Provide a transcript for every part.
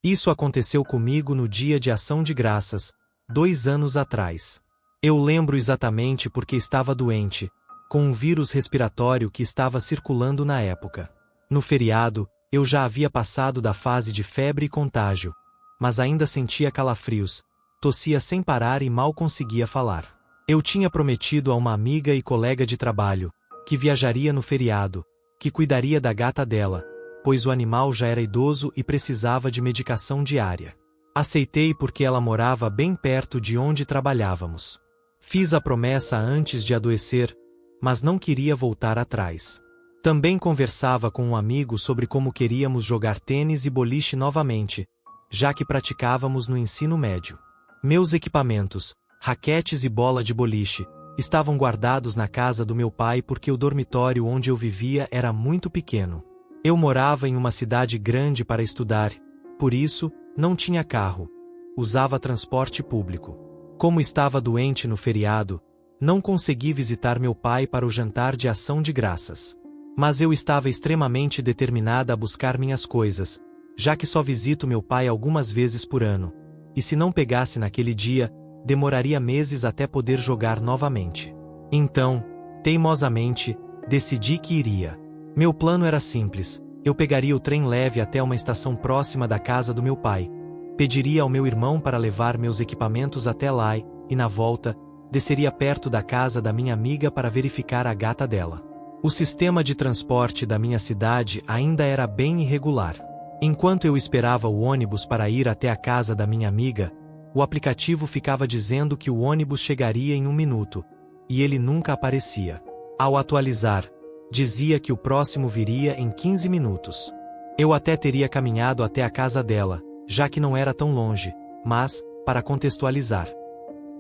Isso aconteceu comigo no dia de Ação de Graças, 2 anos atrás. Eu lembro exatamente porque estava doente, com um vírus respiratório que estava circulando na época. No feriado, eu já havia passado da fase de febre e contágio, mas ainda sentia calafrios, tossia sem parar e mal conseguia falar. Eu tinha prometido a uma amiga e colega de trabalho, que viajaria no feriado, que cuidaria da gata dela, pois o animal já era idoso e precisava de medicação diária. Aceitei porque ela morava bem perto de onde trabalhávamos. Fiz a promessa antes de adoecer, mas não queria voltar atrás. Também conversava com um amigo sobre como queríamos jogar tênis e boliche novamente, já que praticávamos no ensino médio. Meus equipamentos, raquetes e bola de boliche, estavam guardados na casa do meu pai porque o dormitório onde eu vivia era muito pequeno. Eu morava em uma cidade grande para estudar, por isso, não tinha carro. Usava transporte público. Como estava doente no feriado, não consegui visitar meu pai para o jantar de Ação de Graças. Mas eu estava extremamente determinada a buscar minhas coisas, já que só visito meu pai algumas vezes por ano. E se não pegasse naquele dia, demoraria meses até poder jogar novamente. Então, teimosamente, decidi que iria. Meu plano era simples. Eu pegaria o trem leve até uma estação próxima da casa do meu pai. Pediria ao meu irmão para levar meus equipamentos até lá e, na volta, desceria perto da casa da minha amiga para verificar a gata dela. O sistema de transporte da minha cidade ainda era bem irregular. Enquanto eu esperava o ônibus para ir até a casa da minha amiga, o aplicativo ficava dizendo que o ônibus chegaria em 1 minuto, e ele nunca aparecia. Ao atualizar, dizia que o próximo viria em 15 minutos. Eu até teria caminhado até a casa dela, já que não era tão longe, mas, para contextualizar,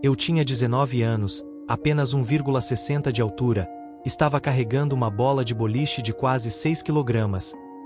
eu tinha 19 anos, apenas 1,60 de altura, estava carregando uma bola de boliche de quase 6 kg,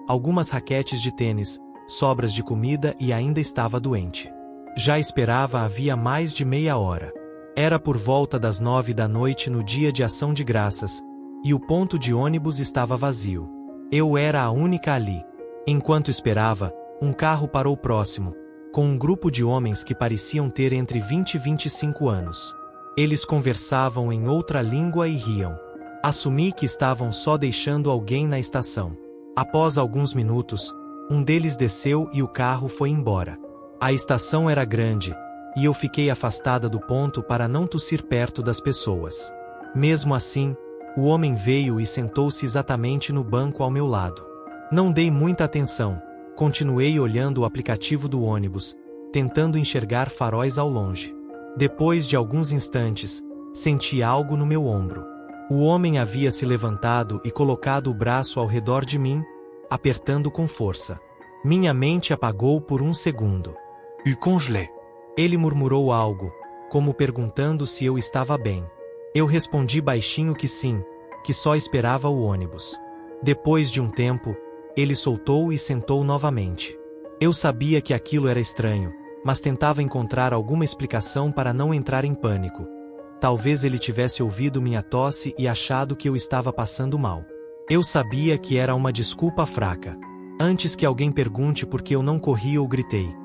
algumas raquetes de tênis, sobras de comida e ainda estava doente. Já esperava havia mais de meia hora. Era por volta das 9 da noite no dia de Ação de Graças, e o ponto de ônibus estava vazio. Eu era a única ali. Enquanto esperava, um carro parou próximo, com um grupo de homens que pareciam ter entre 20 e 25 anos. Eles conversavam em outra língua e riam. Assumi que estavam só deixando alguém na estação. Após alguns minutos, um deles desceu e o carro foi embora. A estação era grande, e eu fiquei afastada do ponto para não tossir perto das pessoas. Mesmo assim, o homem veio e sentou-se exatamente no banco ao meu lado. Não dei muita atenção, continuei olhando o aplicativo do ônibus, tentando enxergar faróis ao longe. Depois de alguns instantes, senti algo no meu ombro. O homem havia se levantado e colocado o braço ao redor de mim, apertando com força. Minha mente apagou por um segundo. "Eu congelé." Ele murmurou algo, como perguntando se eu estava bem. Eu respondi baixinho que sim, que só esperava o ônibus. Depois de um tempo, ele soltou e sentou novamente. Eu sabia que aquilo era estranho, mas tentava encontrar alguma explicação para não entrar em pânico. Talvez ele tivesse ouvido minha tosse e achado que eu estava passando mal. Eu sabia que era uma desculpa fraca. Antes que alguém pergunte por que eu não corri ou gritei.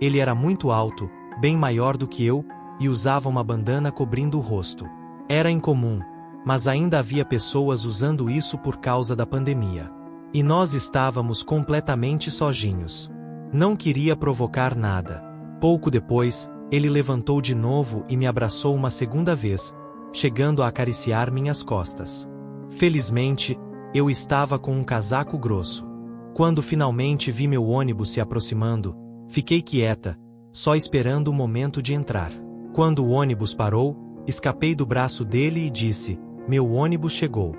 Ele era muito alto, bem maior do que eu, e usava uma bandana cobrindo o rosto. Era incomum, mas ainda havia pessoas usando isso por causa da pandemia. E nós estávamos completamente sozinhos. Não queria provocar nada. Pouco depois, ele levantou de novo e me abraçou uma segunda vez, chegando a acariciar minhas costas. Felizmente, eu estava com um casaco grosso. Quando finalmente vi meu ônibus se aproximando, fiquei quieta, só esperando o momento de entrar. Quando o ônibus parou, escapei do braço dele e disse: "Meu ônibus chegou."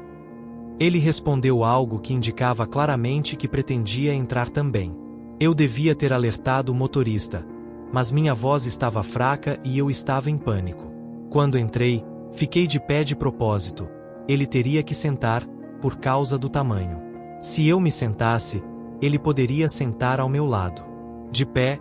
Ele respondeu algo que indicava claramente que pretendia entrar também. Eu devia ter alertado o motorista, mas minha voz estava fraca e eu estava em pânico. Quando entrei, fiquei de pé de propósito. Ele teria que sentar, por causa do tamanho. Se eu me sentasse, ele poderia sentar ao meu lado. De pé,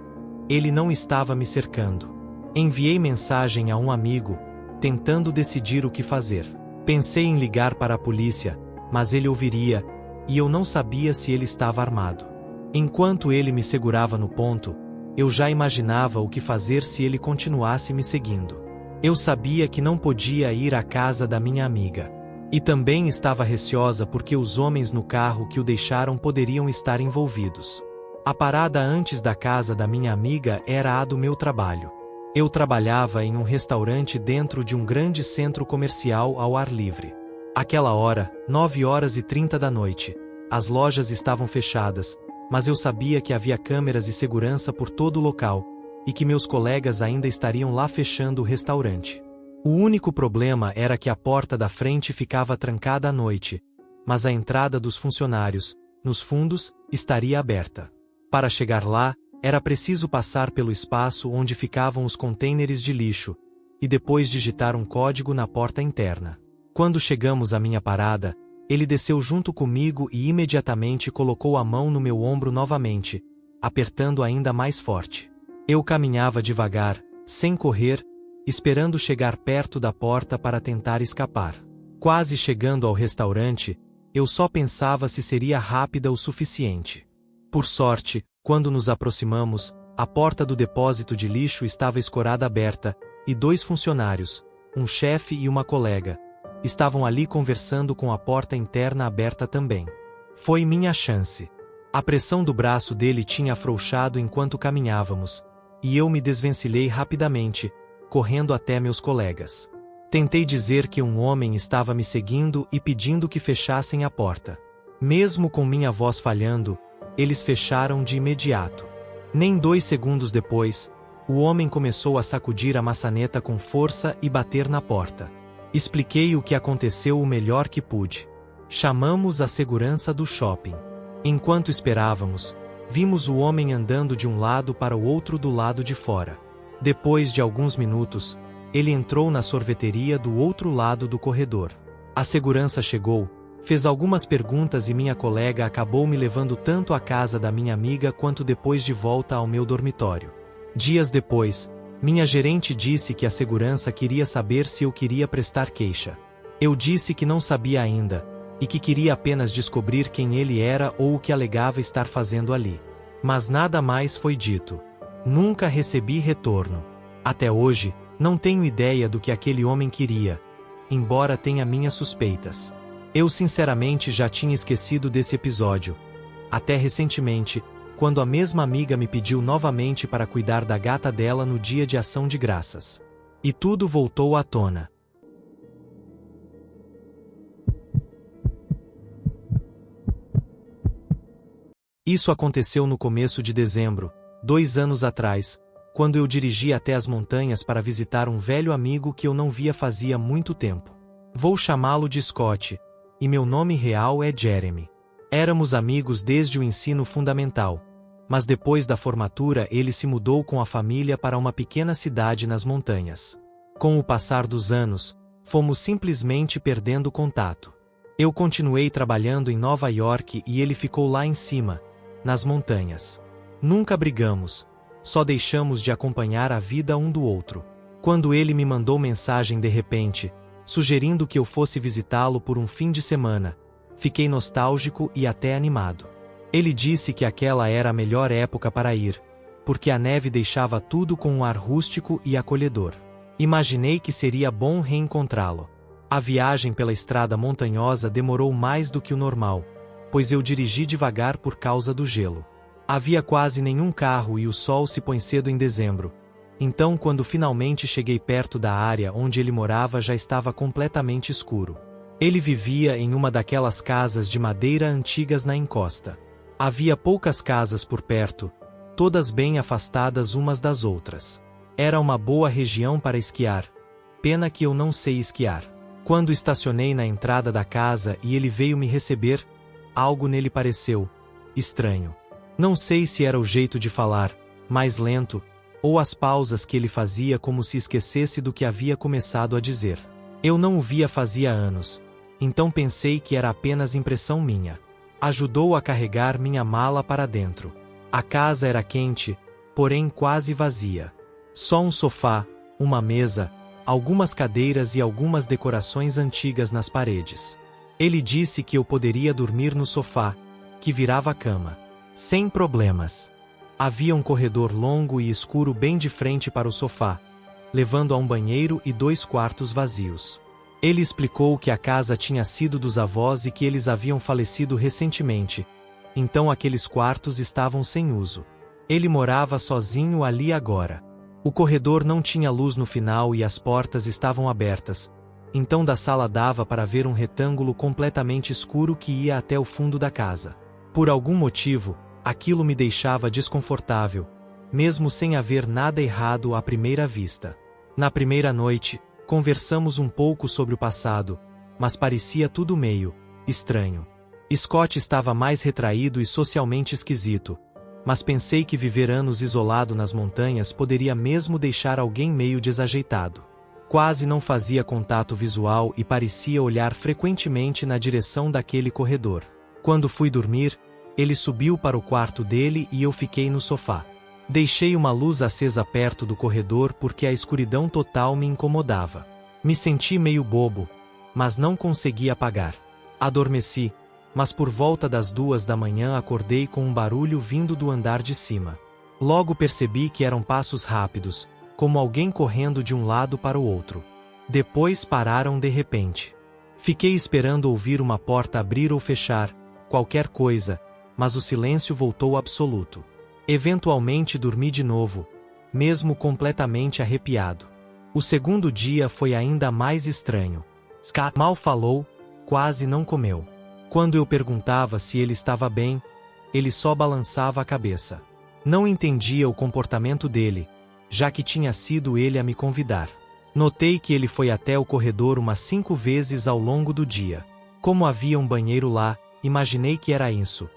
ele não estava me cercando. Enviei mensagem a um amigo, tentando decidir o que fazer. Pensei em ligar para a polícia, mas ele ouviria, e eu não sabia se ele estava armado. Enquanto ele me segurava no ponto, Eu já imaginava o que fazer se ele continuasse me seguindo. Eu sabia que não podia ir à casa da minha amiga. E também estava receosa porque os homens no carro que o deixaram poderiam estar envolvidos. A parada antes da casa da minha amiga era a do meu trabalho. Eu trabalhava em um restaurante dentro de um grande centro comercial ao ar livre. Aquela hora, 9h30 da noite, as lojas estavam fechadas, mas eu sabia que havia câmeras de segurança por todo o local, e que meus colegas ainda estariam lá fechando o restaurante. O único problema era que a porta da frente ficava trancada à noite, mas a entrada dos funcionários, nos fundos, estaria aberta. Para chegar lá, era preciso passar pelo espaço onde ficavam os contêineres de lixo, e depois digitar um código na porta interna. Quando chegamos à minha parada, ele desceu junto comigo e imediatamente colocou a mão no meu ombro novamente, apertando ainda mais forte. Eu caminhava devagar, sem correr, esperando chegar perto da porta para tentar escapar. Quase chegando ao restaurante, eu só pensava se seria rápida o suficiente. Por sorte, quando nos aproximamos, a porta do depósito de lixo estava escorada aberta, e 2 funcionários, um chefe e uma colega, estavam ali conversando com a porta interna aberta também. Foi minha chance. A pressão do braço dele tinha afrouxado enquanto caminhávamos, e eu me desvencilhei rapidamente, correndo até meus colegas. Tentei dizer que um homem estava me seguindo e pedindo que fechassem a porta. Mesmo com minha voz falhando, eles fecharam de imediato. Nem 2 segundos depois, o homem começou a sacudir a maçaneta com força e bater na porta. Expliquei o que aconteceu o melhor que pude. Chamamos a segurança do shopping. Enquanto esperávamos, vimos o homem andando de um lado para o outro do lado de fora. Depois de alguns minutos, ele entrou na sorveteria do outro lado do corredor. A segurança chegou, fez algumas perguntas e minha colega acabou me levando tanto à casa da minha amiga quanto depois de volta ao meu dormitório. Dias depois, minha gerente disse que a segurança queria saber se eu queria prestar queixa. Eu disse que não sabia ainda, e que queria apenas descobrir quem ele era ou o que alegava estar fazendo ali. Mas nada mais foi dito. Nunca recebi retorno. Até hoje, não tenho ideia do que aquele homem queria, embora tenha minhas suspeitas. Eu sinceramente já tinha esquecido desse episódio. Até recentemente, quando a mesma amiga me pediu novamente para cuidar da gata dela no dia de ação de graças. E tudo voltou à tona. Isso aconteceu no começo de dezembro, 2 anos atrás, quando eu dirigi até as montanhas para visitar um velho amigo que eu não via fazia muito tempo. Vou chamá-lo de Scott, e meu nome real é Jeremy. Éramos amigos desde o ensino fundamental, mas depois da formatura ele se mudou com a família para uma pequena cidade nas montanhas. Com o passar dos anos, fomos simplesmente perdendo contato. Eu continuei trabalhando em Nova York e ele ficou lá em cima, nas montanhas. Nunca brigamos, só deixamos de acompanhar a vida um do outro. Quando ele me mandou mensagem de repente, sugerindo que eu fosse visitá-lo por um fim de semana, fiquei nostálgico e até animado. Ele disse que aquela era a melhor época para ir, porque a neve deixava tudo com um ar rústico e acolhedor. Imaginei que seria bom reencontrá-lo. A viagem pela estrada montanhosa demorou mais do que o normal, pois eu dirigi devagar por causa do gelo. Havia quase nenhum carro e o sol se põe cedo em dezembro. Então, quando finalmente cheguei perto da área onde ele morava, já estava completamente escuro. Ele vivia em uma daquelas casas de madeira antigas na encosta. Havia poucas casas por perto, todas bem afastadas umas das outras. Era uma boa região para esquiar. Pena que eu não sei esquiar. Quando estacionei na entrada da casa e ele veio me receber, algo nele pareceu estranho. Não sei se era o jeito de falar, mais lento, ou as pausas que ele fazia como se esquecesse do que havia começado a dizer. Eu não o via fazia anos, então pensei que era apenas impressão minha. Ajudou a carregar minha mala para dentro. A casa era quente, porém quase vazia. Só um sofá, uma mesa, algumas cadeiras e algumas decorações antigas nas paredes. Ele disse que eu poderia dormir no sofá, que virava cama. Sem problemas. Havia um corredor longo e escuro bem de frente para o sofá, levando a um banheiro e 2 quartos vazios. Ele explicou que a casa tinha sido dos avós e que eles haviam falecido recentemente, então aqueles quartos estavam sem uso. Ele morava sozinho ali agora. O corredor não tinha luz no final e as portas estavam abertas, então da sala dava para ver um retângulo completamente escuro que ia até o fundo da casa. Por algum motivo, aquilo me deixava desconfortável, mesmo sem haver nada errado à primeira vista. Na primeira noite, conversamos um pouco sobre o passado, mas parecia tudo meio estranho. Scott estava mais retraído e socialmente esquisito, mas pensei que viver anos isolado nas montanhas poderia mesmo deixar alguém meio desajeitado. Quase não fazia contato visual e parecia olhar frequentemente na direção daquele corredor. Quando fui dormir, ele subiu para o quarto dele e eu fiquei no sofá. Deixei uma luz acesa perto do corredor porque a escuridão total me incomodava. Me senti meio bobo, mas não consegui apagar. Adormeci, mas por volta das 2 da manhã acordei com um barulho vindo do andar de cima. Logo percebi que eram passos rápidos, como alguém correndo de um lado para o outro. Depois pararam de repente. Fiquei esperando ouvir uma porta abrir ou fechar, qualquer coisa, mas o silêncio voltou absoluto. Eventualmente dormi de novo, mesmo completamente arrepiado. O segundo dia foi ainda mais estranho. Scott mal falou, quase não comeu. Quando eu perguntava se ele estava bem, ele só balançava a cabeça. Não entendia o comportamento dele, já que tinha sido ele a me convidar. Notei que ele foi até o corredor umas 5 vezes ao longo do dia. Como havia um banheiro lá, imaginei que era isso,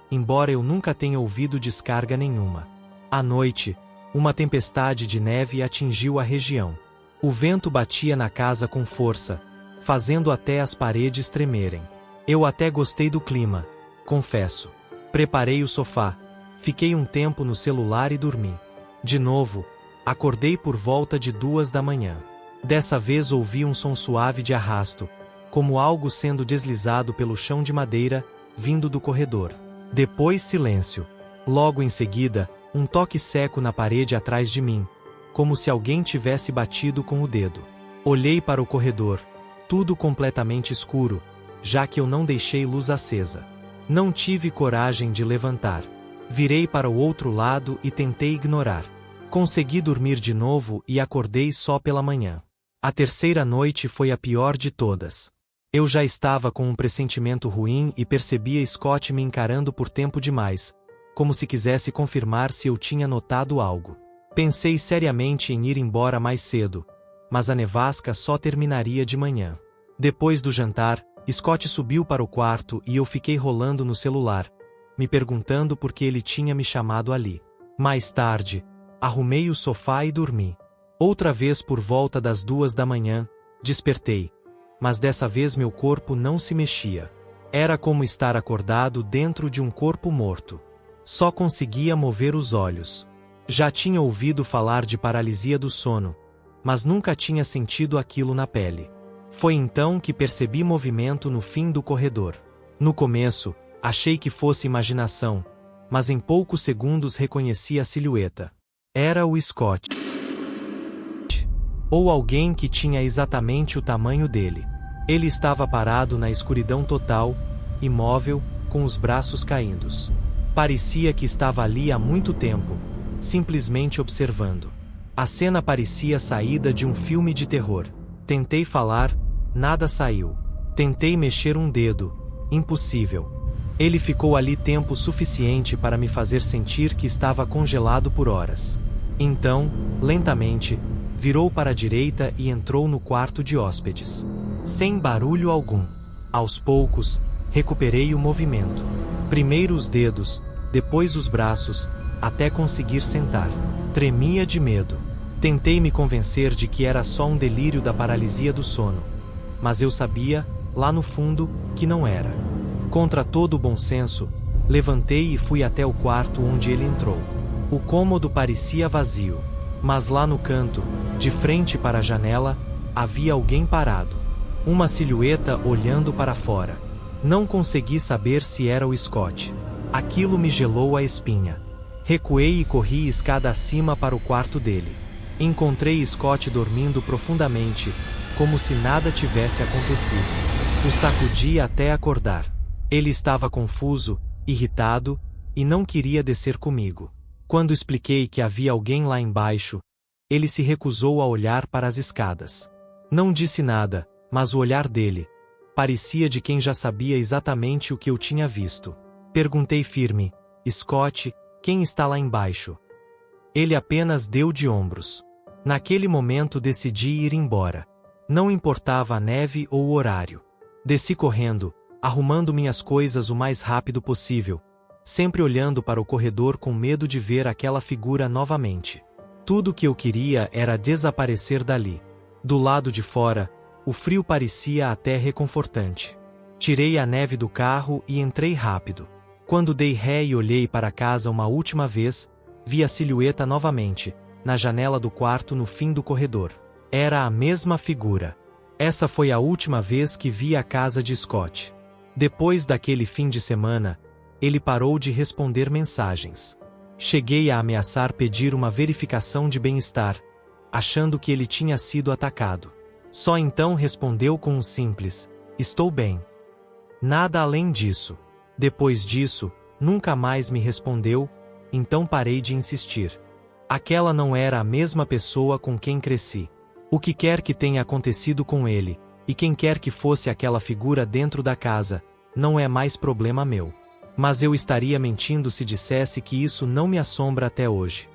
embora eu nunca tenha ouvido descarga nenhuma. À noite, uma tempestade de neve atingiu a região. O vento batia na casa com força, fazendo até as paredes tremerem. Eu até gostei do clima, confesso. Preparei o sofá, fiquei um tempo no celular e dormi. De novo, acordei por volta de 2 da manhã. Dessa vez ouvi um som suave de arrasto, como algo sendo deslizado pelo chão de madeira, vindo do corredor. Depois silêncio. Logo em seguida, um toque seco na parede atrás de mim, como se alguém tivesse batido com o dedo. Olhei para o corredor, tudo completamente escuro, já que eu não deixei luz acesa. Não tive coragem de levantar. Virei para o outro lado e tentei ignorar. Consegui dormir de novo e acordei só pela manhã. A terceira noite foi a pior de todas. Eu já estava com um pressentimento ruim e percebia Scott me encarando por tempo demais, como se quisesse confirmar se eu tinha notado algo. Pensei seriamente em ir embora mais cedo, mas a nevasca só terminaria de manhã. Depois do jantar, Scott subiu para o quarto e eu fiquei rolando no celular, me perguntando por que ele tinha me chamado ali. Mais tarde, arrumei o sofá e dormi. Outra vez por volta das 2 da manhã, despertei, mas dessa vez meu corpo não se mexia. Era como estar acordado dentro de um corpo morto. Só conseguia mover os olhos. Já tinha ouvido falar de paralisia do sono, mas nunca tinha sentido aquilo na pele. Foi então que percebi movimento no fim do corredor. No começo, achei que fosse imaginação, mas em poucos segundos reconheci a silhueta. Era o Scott. Ou alguém que tinha exatamente o tamanho dele. Ele estava parado na escuridão total, imóvel, com os braços caídos. Parecia que estava ali há muito tempo, simplesmente observando. A cena parecia saída de um filme de terror. Tentei falar, nada saiu. Tentei mexer um dedo, impossível. Ele ficou ali tempo suficiente para me fazer sentir que estava congelado por horas. Então, lentamente, virou para a direita e entrou no quarto de hóspedes. Sem barulho algum. Aos poucos, recuperei o movimento. Primeiro os dedos, depois os braços, até conseguir sentar. Tremia de medo. Tentei me convencer de que era só um delírio da paralisia do sono. Mas eu sabia, lá no fundo, que não era. Contra todo o bom senso, levantei e fui até o quarto onde ele entrou. O cômodo parecia vazio, mas lá no canto, de frente para a janela, havia alguém parado. Uma silhueta olhando para fora. Não consegui saber se era o Scott. Aquilo me gelou a espinha. Recuei e corri escada acima para o quarto dele. Encontrei Scott dormindo profundamente, como se nada tivesse acontecido. O sacudi até acordar. Ele estava confuso, irritado, e não queria descer comigo. Quando expliquei que havia alguém lá embaixo, ele se recusou a olhar para as escadas. Não disse nada, mas o olhar dele parecia de quem já sabia exatamente o que eu tinha visto. Perguntei firme: Scott, quem está lá embaixo? Ele apenas deu de ombros. Naquele momento decidi ir embora. Não importava a neve ou o horário. Desci correndo, arrumando minhas coisas o mais rápido possível, sempre olhando para o corredor com medo de ver aquela figura novamente. Tudo o que eu queria era desaparecer dali. Do lado de fora, o frio parecia até reconfortante. Tirei a neve do carro e entrei rápido. Quando dei ré e olhei para casa uma última vez, vi a silhueta novamente, na janela do quarto no fim do corredor. Era a mesma figura. Essa foi a última vez que vi a casa de Scott. Depois daquele fim de semana, ele parou de responder mensagens. Cheguei a ameaçar pedir uma verificação de bem-estar, achando que ele tinha sido atacado. Só então respondeu com um simples: estou bem. Nada além disso. Depois disso, nunca mais me respondeu, então parei de insistir. Aquela não era a mesma pessoa com quem cresci. O que quer que tenha acontecido com ele, e quem quer que fosse aquela figura dentro da casa, não é mais problema meu. Mas eu estaria mentindo se dissesse que isso não me assombra até hoje.